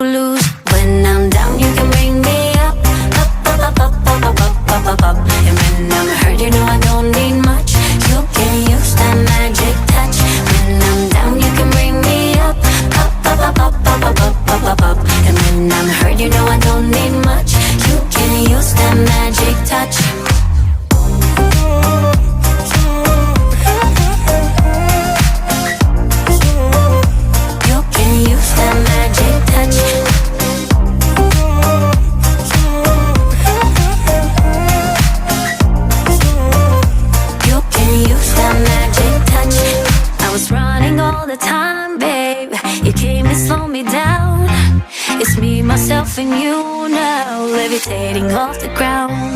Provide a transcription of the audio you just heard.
lose. When I'm down, you can bring me up, up, up, up, up, up, up, up, up, up, up. And when I'm hurt, you know I don't need much. You can use that magic touch. When I'm down, you can bring me up, up, up, up, up, up, up, up, up, up, up. And when I'm hurt, you know I don't need much. You can use that magic touch. You can use that magic touch. You can use that magic touch. I was running all the time, babe. You came and slowed me down. It's me, myself, and you now, levitating off the ground.